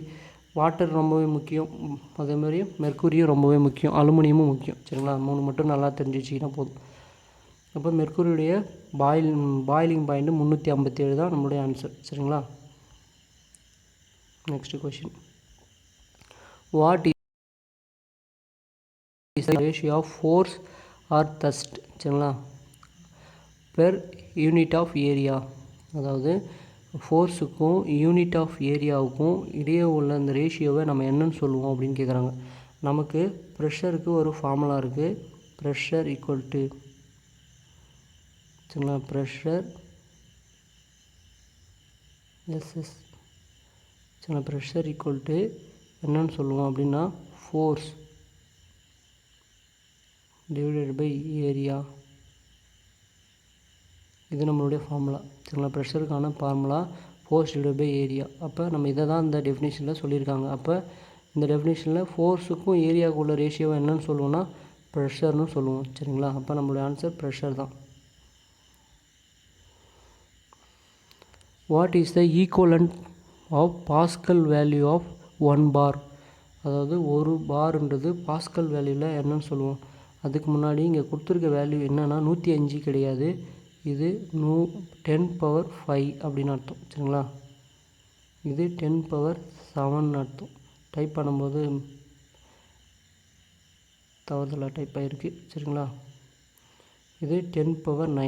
வாட்டர் ரொம்பவே முக்கியம், அதேமாதிரி மெர்க்குரியும் ரொம்பவே முக்கியம், அலுமினியமும் முக்கியம். சரிங்களா, 3 மட்டும் நல்லா தெரிஞ்சு வச்சிங்கன்னா போதும். அப்போ மெர்க்குரியுடைய பாயிலிங் பாயிண்ட்டு 357 தான் நம்மளுடைய ஆன்சர். சரிங்களா, next question, what is the ratio of force or thrust? சரிங்களா, பெர் யூனிட் ஆஃப் ஏரியா, அதாவது ஃபோர்ஸுக்கும் யூனிட் ஆஃப் ஏரியாவுக்கும் இடையே உள்ள அந்த ரேஷியோவை நம்ம என்னன்னு சொல்லுவோம் அப்படின்னு கேட்குறாங்க. நமக்கு ப்ரெஷருக்கு ஒரு ஃபார்முலா இருக்குது. ப்ரெஷர் ஈக்குவல் டு, சரிங்களா, ப்ரெஷர் எஸ்எஸ். சரிங்களா, ப்ரெஷர் ஈக்குவல் டு என்னன்னு சொல்லுவோம் அப்படின்னா ஃபோர்ஸ் டிவைடட் பை ஏரியா. இது நம்மளுடைய ஃபார்முலா. சரிங்களா, ப்ரெஷருக்கான formula force divided by area. அப்போ நம்ம இதை தான் இந்த டெஃபினேஷனில் சொல்லியிருக்காங்க. அப்போ இந்த டெஃபினேஷனில் ஃபோர்ஸுக்கும் ஏரியாவுக்கு உள்ள ரேஷியோவை என்னன்னு சொல்லுவோம்னா ப்ரெஷர்னு சொல்லுவோம். சரிங்களா, அப்போ நம்மளுடைய ஆன்சர் ப்ரெஷர் தான். What is the equivalent of pascal value of 1 bar? அதாவது ஒரு பார்ன்றது பாஸ்கல் வேல்யூவில் என்னன்னு சொல்லுவோம். அதுக்கு முன்னாடி இங்கே கொடுத்துருக்க வேல்யூ என்னென்னா 105 கிடையாது, இது 10⁵ அப்படின்னு அர்த்தம். சரிங்களா, இது 10⁷ அர்த்தம். டைப் பண்ணும்போது தவறுதலாக டைப் ஆகிருக்கு. சரிங்களா, இது 10⁹.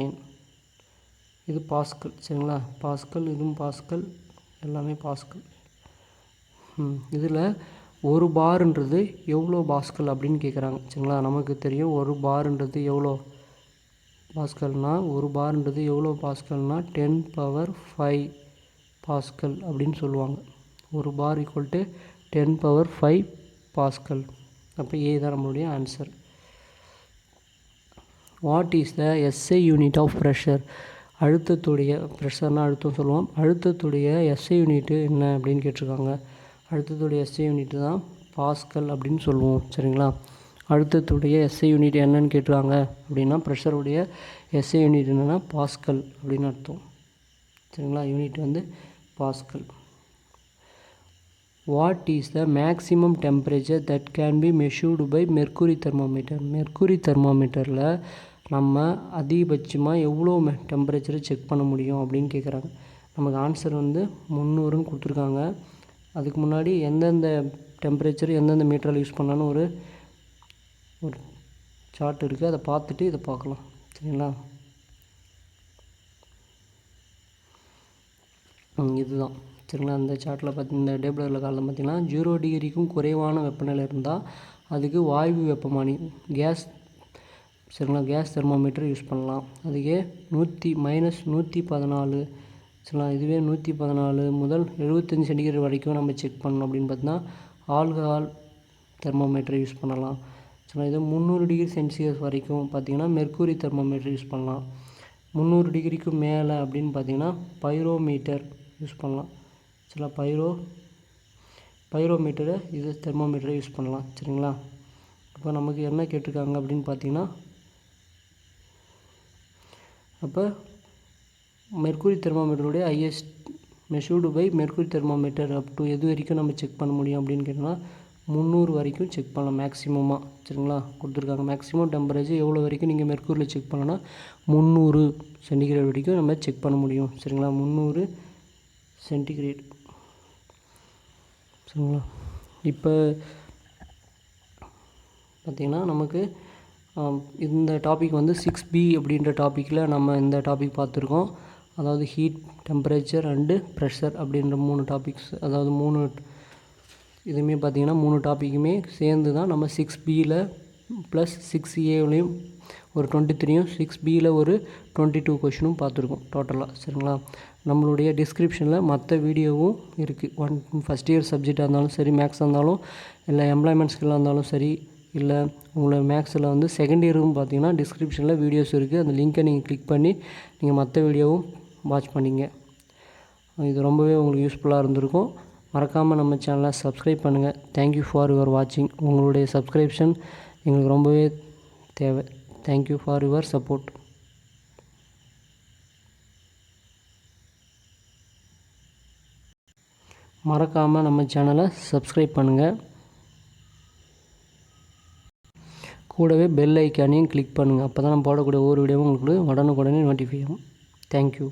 இது பாஸ்கல். சரிங்களா, பாஸ்கல், இதுவும் பாஸ்கல், எல்லாமே பாஸ்கல். இதில் ஒரு பார்ன்றது எவ்வளோ பாஸ்கல் அப்படின்னு கேட்குறாங்க. சரிங்களா, நமக்கு தெரியும் ஒரு பார்ன்றது எவ்வளோ பாஸ்கல்னால், ஒரு பார்ன்றது எவ்வளோ பாஸ்கல்னால் 10⁵ பாஸ்கல் அப்படின்னு சொல்லுவாங்க. ஒரு பார் ஈக்குவல் டு 10⁵ பாஸ்கல். அப்போ ஏ தான் நம்மளுடைய answer. What is the SI unit of pressure? அழுத்தத்துடைய, ப்ரெஷர்னால் அழுத்தம் சொல்லுவோம், அழுத்தத்துடைய எஸ்ஐ யூனிட்டு என்ன அப்படின்னு கேட்டிருக்காங்க. அழுத்தத்துடைய எஸ்ஐ யூனிட்டு தான் பாஸ்கல் அப்படின்னு சொல்லுவோம். சரிங்களா, அழுத்தத்துடைய எஸ்ஐ யூனிட் என்னன்னு கேட்டுருக்காங்க அப்படின்னா ப்ரெஷருடைய எஸ்ஐ யூனிட் என்னென்னா பாஸ்கல் அப்படின்னு அர்த்தம். சரிங்களா, யூனிட் வந்து pascal. What is the maximum temperature that can be measured by mercury thermometer? Mercury தெர்மோமீட்டரில் நம்ம அதிகபட்சமாக எவ்வளோ டெம்பரேச்சரை செக் பண்ண முடியும் அப்படின்னு கேட்குறாங்க. நமக்கு ஆன்சர் வந்து 300ன்னு கொடுத்துருக்காங்க. அதுக்கு முன்னாடி எந்தெந்த டெம்பரேச்சர் எந்தெந்த மீட்டரில் யூஸ் பண்ணலான்னு ஒரு சார்ட் இருக்குது, அதை பார்த்துட்டு இதை பார்க்கலாம். சரிங்களா, இதுதான். சரிங்களா, இந்த சார்ட்டில் இந்த டேபிளில் காலில் பார்த்திங்கன்னா 0 டிகிரிக்கும் குறைவான வெப்பநிலை இருந்தால் அதுக்கு வாயு வெப்பமானி கேஸ், சரிங்களா, கேஸ் தெர்மோமீட்டர் யூஸ் பண்ணலாம். அதுக்கே -114, சரிங்களா, இதுவே 114 முதல் 75 சென்டிகிரேட் வரைக்கும் நம்ம செக் பண்ணணும் அப்படின்னு பார்த்தீங்கன்னா ஆல்கஹால் தெர்மோமீட்டர் யூஸ் பண்ணலாம். சரிங்களா, இது 300 டிகிரி சென்சியஸ் வரைக்கும் பார்த்திங்கன்னா மெர்க்குரி தெர்மோமீட்டர் யூஸ் பண்ணலாம். 300 டிகிரிக்கு மேலே அப்படின்னு பார்த்திங்கன்னா பைரோமீட்டர் யூஸ் பண்ணலாம். சரிங்களா, பைரோமீட்டரை இது தெர்மோமீட்டரை யூஸ் பண்ணலாம். சரிங்களா, இப்போ நமக்கு என்ன கேட்டிருக்காங்க அப்படின்னு பார்த்தீங்கன்னா, அப்போ மெர்க்குரி தெர்மோமீட்டருடைய highest measured by mercury thermometer up to எது வரைக்கும் நம்ம செக் பண்ண முடியும் அப்படின்னு கேட்டோம்னா 300 வரைக்கும் செக் பண்ணலாம் மேக்ஸிமமாக. சரிங்களா, கொடுத்துருக்காங்க மேக்ஸிமம் டெம்பரேச்சர் எவ்வளோ வரைக்கும் நீங்கள் மெர்க்குரியில் செக் பண்ணலாம்னா 300 சென்டிகிரேட் வரைக்கும் நம்ம செக் பண்ண முடியும். சரிங்களா, 300 சென்டிகிரேட். சரிங்களா, இப்போ பார்த்திங்கன்னா நமக்கு இந்த டாபிக் வந்து 6B அப்படின்ற டாப்பிக்கில் நம்ம இந்த டாபிக் பார்த்துருக்கோம். அதாவது ஹீட், டெம்பரேச்சர் அண்டு ப்ரெஷர் அப்படின்ற 3 டாபிக்ஸ். அதாவது 3 இதுவுமே பார்த்திங்கன்னா 3 டாப்பிக்குமே சேர்ந்து தான் நம்ம 6Bயில் ப்ளஸ் 6Aலையும் ஒரு 23யும் 6Bயில் ஒரு 22 கொஷினும் பார்த்துருக்கோம் டோட்டலாக. சரிங்களா? நம்மளுடைய டிஸ்கிரிப்ஷனில் மற்ற வீடியோவும் இருக்குது. ஃபஸ்ட் இயர் சப்ஜெக்டாக இருந்தாலும் சரி, மேக்ஸாக இருந்தாலும், இல்லை எம்ப்ளாய்மெண்ட் ஸ்கில்லாக இருந்தாலும் சரி, இல்லை உங்களை மேக்ஸில் வந்து செகண்ட் இயரும் பார்த்தீங்கன்னா டிஸ்கிரிப்ஷனில் வீடியோஸ் இருக்குது. அந்த லிங்க்கை நீங்கள் கிளிக் பண்ணி நீங்கள் மற்ற வீடியோவும் வாட்ச் பண்ணிங்க. இது ரொம்பவே உங்களுக்கு யூஸ்ஃபுல்லாக இருந்திருக்கும். மறக்காமல் நம்ம சேனலை சப்ஸ்கிரைப் பண்ணுங்கள். தேங்க்யூ ஃபார் யுவர் வாட்சிங். உங்களுடைய சப்ஸ்கிரிப்ஷன் எங்களுக்கு ரொம்பவே தேவை. Thank you for your support. மறக்காமல் நம்ம சேனலை சப்ஸ்கிரைப் பண்ணுங்கள். கூடவே பெல் ஐக்கானையும் கிளிக் பண்ணுங்கள். அப்போ தான் நம்ம போடக்கூடிய ஒவ்வொரு வீடியோவும் உங்களுக்கு உடனுக்குடனே நோட்டிஃபை ஆகும். தேங்க்யூ.